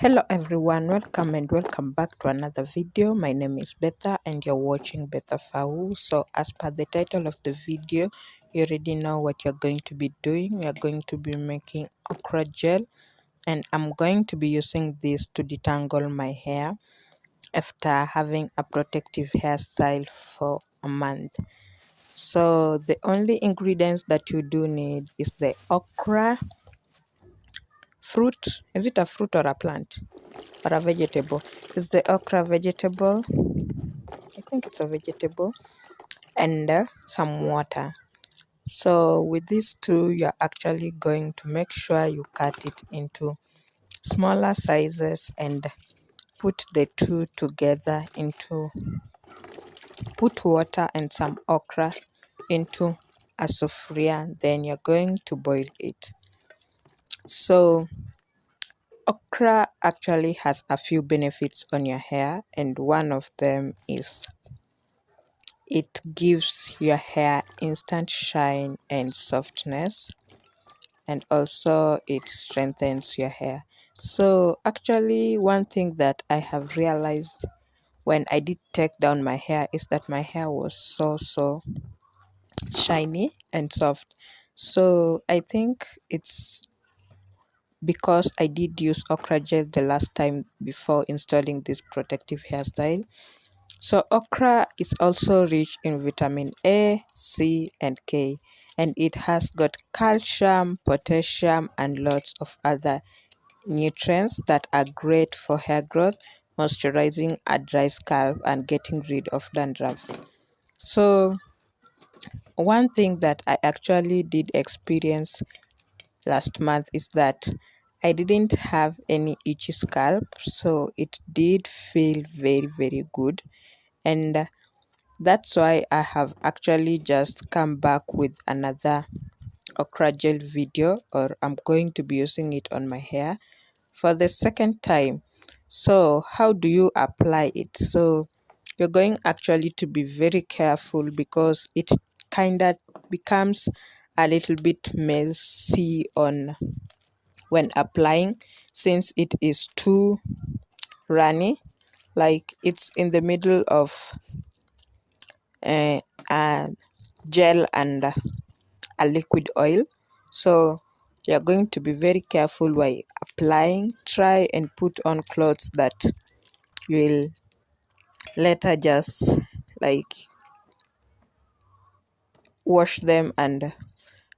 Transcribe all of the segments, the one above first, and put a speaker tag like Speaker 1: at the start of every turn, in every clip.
Speaker 1: Hello everyone, welcome back to another video. My name is Betha and you're watching Betha Fau. So as per the title of the video, you already know what you're going to be doing. You're going to be making okra gel, and I'm going to be using this to detangle my hair after having a protective hairstyle for a month. So the only ingredients that you do need is the okra fruit. Is it a fruit or a plant? Or a vegetable? Is the okra vegetable? I think it's a vegetable. And some water. So with these two, you're actually going to make sure you cut it into smaller sizes and put the two together into, put water and some okra into a sufuria. Then you're going to boil it. So okra actually has a few benefits on your hair, and one of them is it gives your hair instant shine and softness, and also it strengthens your hair. So actually, one thing that I have realized when I did take down my hair is that my hair was so shiny and soft. So I think it's because I did use okra gel the last time before installing this protective hairstyle. So okra is also rich in vitamin A, C, and K, and it has got calcium, potassium, and lots of other nutrients that are great for hair growth, moisturizing a dry scalp, and getting rid of dandruff. So one thing that I actually did experience last month is that I didn't have any itchy scalp, so it did feel very good. And that's why I have actually just come back with another okra gel video, or I'm going to be using it on my hair for the second time. So how do you apply it? So you're going actually to be very careful because it kind of becomes a little bit messy on when applying, since it is too runny, like it's in the middle of a gel and a liquid oil. So you're going to be very careful while applying. Try and put on clothes that will later just like wash them and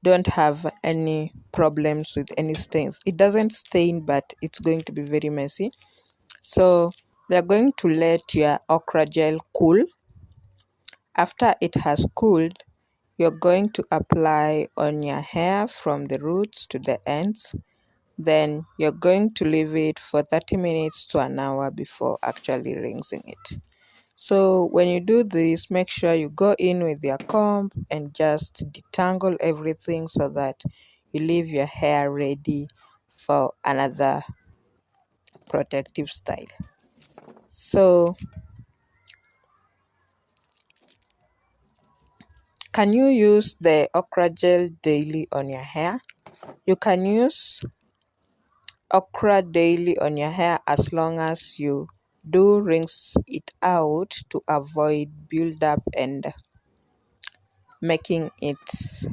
Speaker 1: don't have any problems with any stains. It doesn't stain, but it's going to be very messy. So we're going to let your okra gel cool. After it has cooled, you're going to apply on your hair from the roots to the ends. Then you're going to leave it for 30 minutes to an hour before actually rinsing it. So when you do this, make sure you go in with your comb and just detangle everything so that you leave your hair ready for another protective style. So can you use the okra gel daily on your hair? You can use okra daily on your hair as long as you do rinse it out to avoid buildup and making it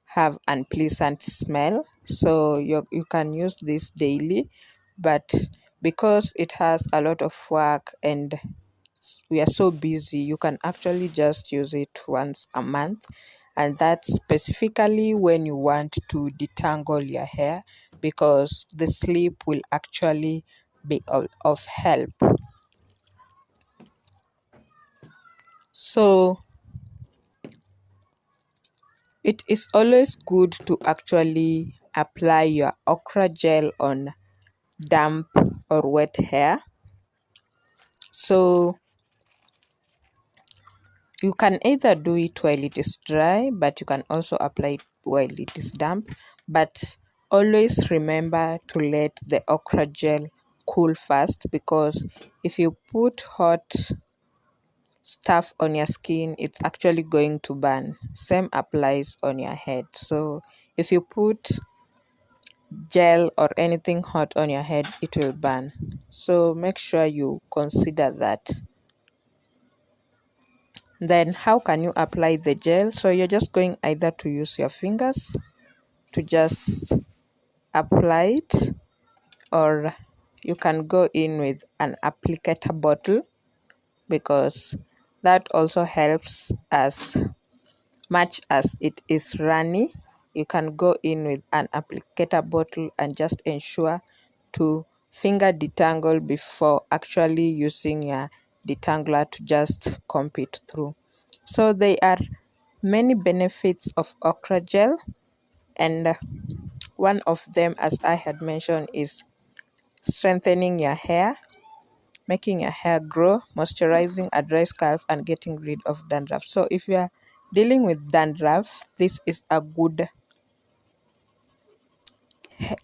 Speaker 1: have unpleasant smell. So you can use this daily, but because it has a lot of work and we are so busy, you can actually just use it once a month, and that's specifically when you want to detangle your hair, because the sleep will actually be of help. So it is always good to actually apply your okra gel on damp or wet hair. So you can either do it while it is dry, but you can also apply it while it is damp. But always remember to let the okra gel cool first, because if you put hot stuff on your skin, it's actually going to burn. Same applies on your head. So if you put gel or anything hot on your head, it will burn. So make sure you consider that. Then how can you apply the gel? So you're just going either to use your fingers to just apply it, or you can go in with an applicator bottle, because that also helps as much as it is runny. You can go in with an applicator bottle and just ensure to finger detangle before actually using your detangler to just comb it through. So there are many benefits of okra gel, and one of them, as I had mentioned, is strengthening your hair, making your hair grow, moisturizing a dry scalp, and getting rid of dandruff. So if you are dealing with dandruff, this is a good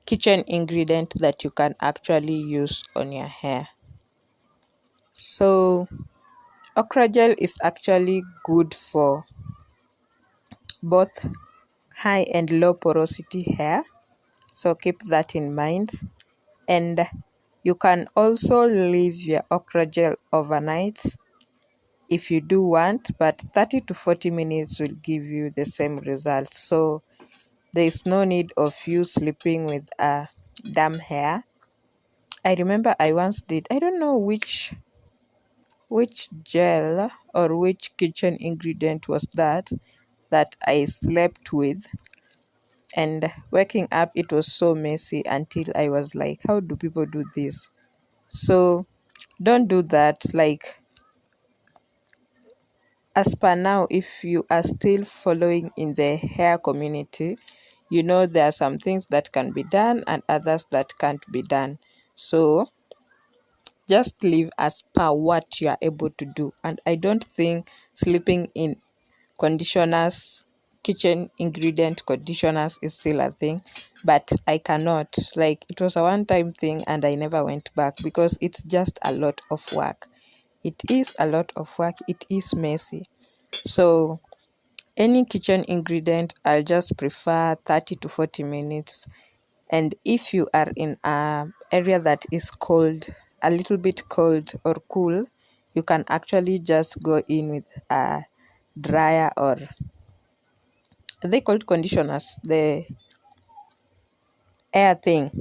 Speaker 1: kitchen ingredient that you can actually use on your hair. So okra gel is actually good for both high and low porosity hair, so keep that in mind. And you can also leave your okra gel overnight if you do want, but 30 to 40 minutes will give you the same result. So there is no need of you sleeping with a damp hair. I remember I once did, I don't know which gel or which kitchen ingredient was that I slept with, and waking up it was so messy until I was like, how do people do this? So don't do that. Like, as per now, if you are still following in the hair community, you know there are some things that can be done and others that can't be done. So just live as per what you are able to do. And I don't think sleeping in conditioners, kitchen ingredient conditioners, is still a thing. But I cannot. Like, it was a one time thing and I never went back because it's just a lot of work. It is a lot of work. It is messy. So any kitchen ingredient, I just prefer 30 to 40 minutes. And if you are in a area that is cold, a little bit cold or cool, you can actually just go in with a dryer, or are they called conditioners, the air thing,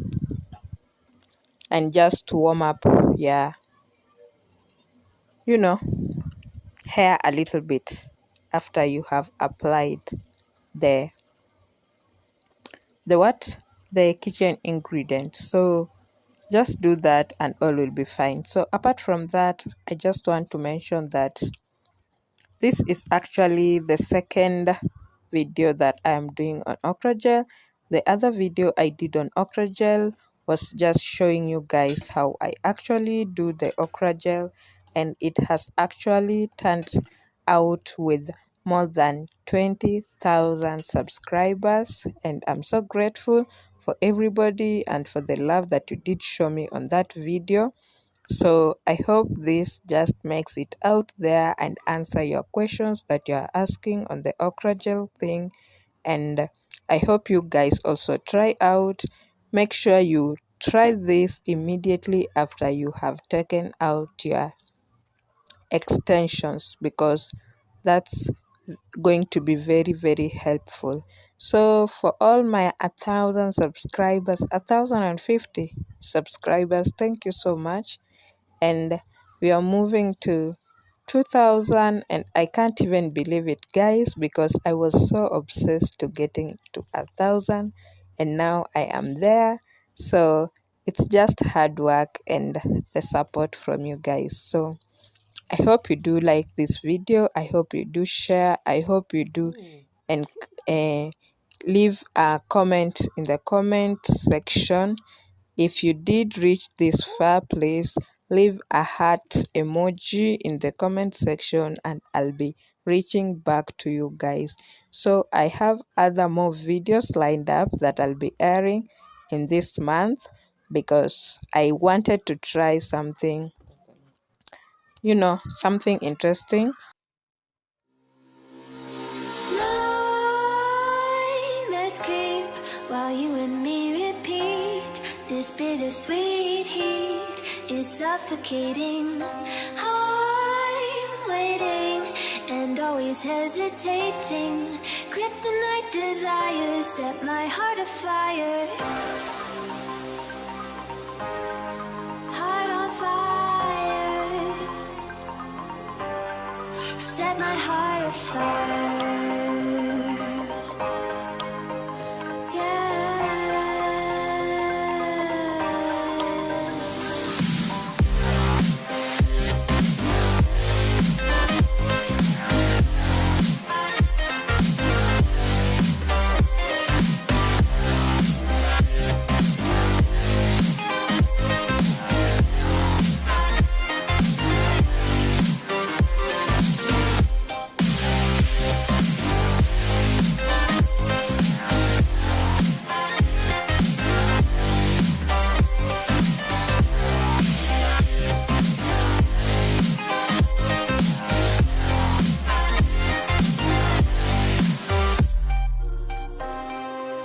Speaker 1: and just warm up your, you know, hair a little bit after you have applied the what? The kitchen ingredients. So just do that and all will be fine. So apart from that, I just want to mention that this is actually the second video that I am doing on okra gel. The other video I did on okra gel was just showing you guys how I actually do the okra gel, and it has actually turned out with more than 20,000 subscribers, and I'm so grateful for everybody and for the love that you did show me on that video. So I hope this just makes it out there and answer your questions that you are asking on the okra gel thing. And I hope you guys also try out. Make sure you try this immediately after you have taken out your extensions, because that's going to be very, very helpful. So for all my 1,000 subscribers, 1,050 subscribers, thank you so much. And we are moving to 2000, and I can't even believe it, guys, because I was so obsessed to getting to 1,000, and now I am there. So it's just hard work and the support from you guys. So I hope you do like this video. I hope you do share. I hope you do, and leave a comment in the comment section. If you did reach this far, please leave a heart emoji in the comment section and I'll be reaching back to you guys. So I have other more videos lined up that I'll be airing in this month, because I wanted to try something, something interesting.
Speaker 2: Nightmares creep while you and me repeat. This bittersweet heat is suffocating. I'm waiting and always hesitating. Kryptonite desires set my heart afire. Heart on fire. Set my heart afire.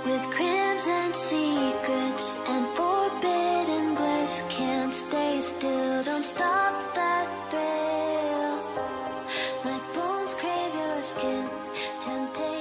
Speaker 2: With crimson secrets and forbidden bliss, can't stay still, don't stop that thrill. My bones crave your skin, temptation.